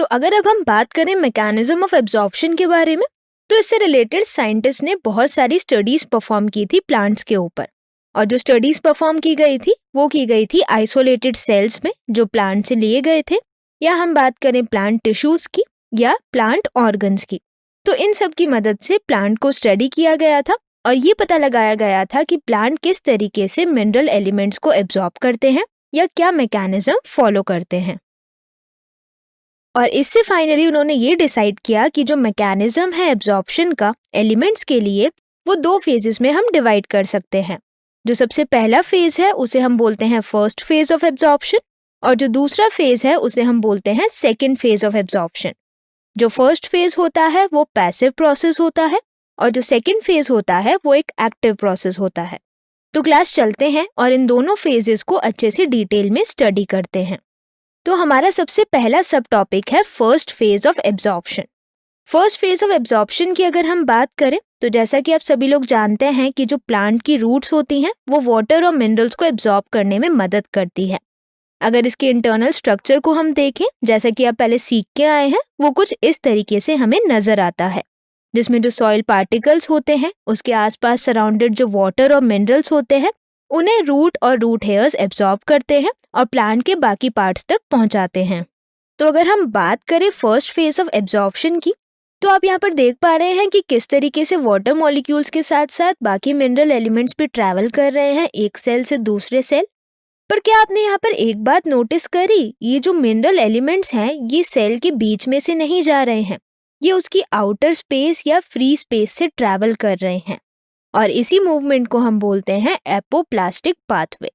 अगर अब हम बात करें मैकेनिज्म ऑफ एब्जॉर्प्शन के बारे में, तो इससे रिलेटेड साइंटिस्ट ने बहुत सारी स्टडीज परफॉर्म की थी प्लांट्स के ऊपर। और जो स्टडीज परफॉर्म की गई थी वो की गई थी आइसोलेटेड सेल्स में जो प्लांट से लिए गए थे, या हम बात करें प्लांट टिश्यूज की या प्लांट ऑर्गन्स की। तो इन सब की मदद से प्लांट को स्टडी किया गया था और ये पता लगाया गया था कि प्लांट किस तरीके से मिनरल एलिमेंट्स को एब्जॉर्ब करते हैं या क्या मैकेनिज्म फॉलो करते हैं। और इससे फाइनली उन्होंने ये डिसाइड किया कि जो मैकेनिज्म है एब्जॉर्प्शन का एलिमेंट्स के लिए, वो दो फेजेस में हम डिवाइड कर सकते हैं। जो सबसे पहला फेज है उसे हम बोलते हैं फर्स्ट फेज ऑफ एब्जॉर्प्शन, और जो दूसरा फेज है उसे हम बोलते हैं सेकेंड फेज ऑफ एब्जॉर्प्शन। जो फर्स्ट फेज होता है वो पैसिव प्रोसेस होता है और जो सेकेंड फेज होता है वो एक एक्टिव प्रोसेस होता है। तो क्लास चलते हैं और इन दोनों फेजेस को अच्छे से डिटेल में स्टडी करते हैं। तो हमारा सबसे पहला सब टॉपिक है first phase of absorption. First phase of absorption की अगर हम बात करें तो जैसा कि आप सभी लोग जानते हैं कि जो प्लांट की रूट्स होती हैं वो वाटर और मिनरल्स को एब्जॉर्ब करने में मदद करती है। अगर इसके इंटरनल स्ट्रक्चर को हम देखें, जैसा कि आप पहले सीख के आए हैं, वो कुछ इस तरीके से हमें नजर आता है, जिसमें जो सॉइल पार्टिकल्स होते हैं उसके आसपास सराउंडेड जो वाटर और मिनरल्स होते हैं उन्हें रूट और रूट हेयर्स एब्जॉर्ब करते हैं और प्लांट के बाकी पार्ट्स तक पहुंचाते हैं। तो अगर हम बात करें फर्स्ट फेज ऑफ एब्जॉर्प्शन की, तो आप यहाँ पर देख पा रहे हैं कि किस तरीके से वाटर मॉलिक्यूल्स के साथ साथ बाकी मिनरल एलिमेंट्स भी ट्रैवल कर रहे हैं एक सेल से दूसरे सेल। पर क्या आपने यहाँ पर एक बात नोटिस करी, ये जो मिनरल एलिमेंट्स हैं ये सेल के बीच में से नहीं जा रहे हैं, ये उसकी आउटर स्पेस या फ्री स्पेस से ट्रैवल कर रहे हैं। और इसी मूवमेंट को हम बोलते हैं एपोप्लास्टिक पाथवे,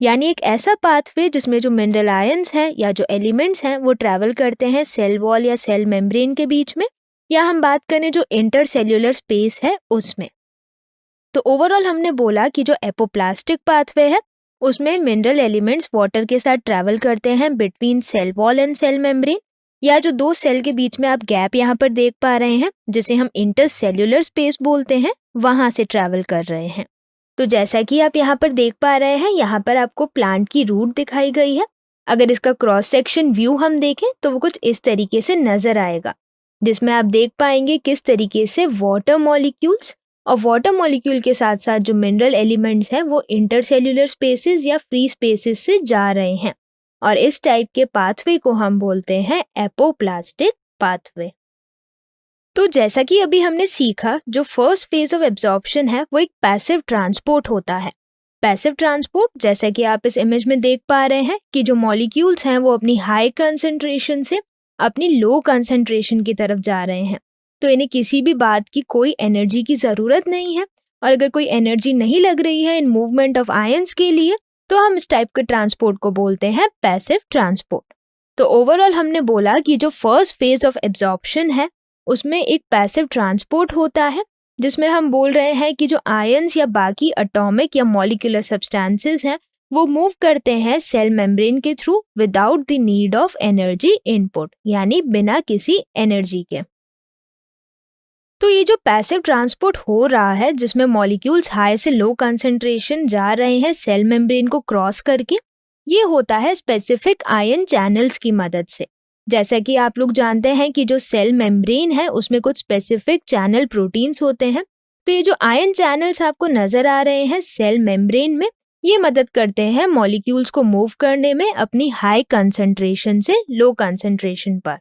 यानी एक ऐसा पाथवे जिसमें जो मिनरल आयंस हैं या जो एलिमेंट्स हैं वो ट्रैवल करते हैं सेल वॉल या सेल मेम्ब्रेन के बीच में, या हम बात करें जो इंटरसेल्यूलर स्पेस है उसमें। तो ओवरऑल हमने बोला कि जो एपोप्लास्टिक पाथवे है उसमें मिनरल एलिमेंट्स वाटर के साथ ट्रैवल करते हैं between cell wall and cell membrane, या जो दो सेल के बीच में आप गैप यहाँ पर देख पा रहे हैं जिसे हम इंटरसेल्यूलर स्पेस बोलते हैं, वहां से ट्रैवल कर रहे हैं। तो जैसा कि आप यहाँ पर देख पा रहे हैं, यहाँ पर आपको प्लांट की रूट दिखाई गई है। अगर इसका क्रॉस सेक्शन व्यू हम देखें तो वो कुछ इस तरीके से नजर आएगा, जिसमें आप देख पाएंगे किस तरीके से वाटर मॉलिक्यूल्स और वाटर मॉलिक्यूल के साथ साथ जो मिनरल एलिमेंट्स हैं वो इंटरसेल्यूलर स्पेसेस या फ्री स्पेसेस से जा रहे हैं। और इस टाइप के पाथवे को हम बोलते हैं एपोप्लास्टिक पाथवे। तो जैसा कि अभी हमने सीखा, जो फर्स्ट फेज ऑफ एब्जॉर्प्शन है वो एक पैसिव ट्रांसपोर्ट होता है। पैसिव ट्रांसपोर्ट, जैसा कि आप इस इमेज में देख पा रहे हैं कि जो मॉलिक्यूल्स हैं वो अपनी हाई कंसंट्रेशन से अपनी लो कंसंट्रेशन की तरफ जा रहे हैं। तो इन्हें किसी भी बात की कोई एनर्जी की ज़रूरत नहीं है, और अगर कोई एनर्जी नहीं लग रही है इन मूवमेंट ऑफ आयंस के लिए तो हम इस टाइप के ट्रांसपोर्ट को बोलते हैं पैसिव ट्रांसपोर्ट। तो ओवरऑल हमने बोला कि जो फर्स्ट फेज ऑफ एब्जॉर्प्शन है उसमें एक पैसिव ट्रांसपोर्ट होता है, जिसमें हम बोल रहे हैं कि जो आयंस या बाकी एटॉमिक या मॉलिक्यूलर सब्सटेंसेस हैं वो मूव करते हैं सेल मेम्ब्रेन के through without the need of energy input, यानी बिना किसी एनर्जी के। तो ये जो पैसिव ट्रांसपोर्ट हो रहा है जिसमें मॉलिक्यूल्स हाई से लो कंसंट्रेशन जा रहे हैं सेल मेम्ब्रेन को क्रॉस करके, ये होता है स्पेसिफिक आयन चैनल्स की मदद से। जैसा कि आप लोग जानते हैं कि जो सेल मेम्ब्रेन है उसमें कुछ स्पेसिफिक चैनल प्रोटीन्स होते हैं। तो ये जो आयन चैनल्स आपको नजर आ रहे हैं सेल मेम्ब्रेन में, ये मदद करते हैं मॉलिक्यूल्स को मूव करने में अपनी हाई कंसंट्रेशन से लो कंसंट्रेशन पर।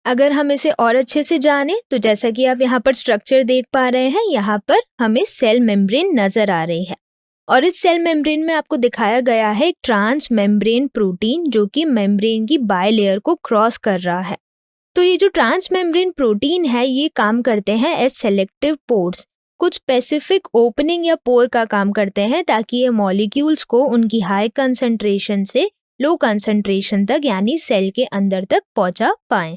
अगर हम इसे और अच्छे से जाने तो जैसा कि आप यहाँ पर स्ट्रक्चर देख पा रहे हैं, यहाँ पर हमें सेल मेम्ब्रेन नजर आ रही है और इस सेल मेम्ब्रेन में आपको दिखाया गया है एक ट्रांस मेम्ब्रेन प्रोटीन जो कि मेम्ब्रेन की बायलेयर को क्रॉस कर रहा है। तो ये जो ट्रांस मेम्ब्रेन प्रोटीन है ये काम करते हैं एज सेलेक्टिव पोर्स, कुछ स्पेसिफिक ओपनिंग या पोर का काम करते हैं ताकि ये मॉलिक्यूल्स को उनकी हाई कंसंट्रेशन से लो कंसंट्रेशन तक यानी सेल के अंदर तक पहुंचा पाएं।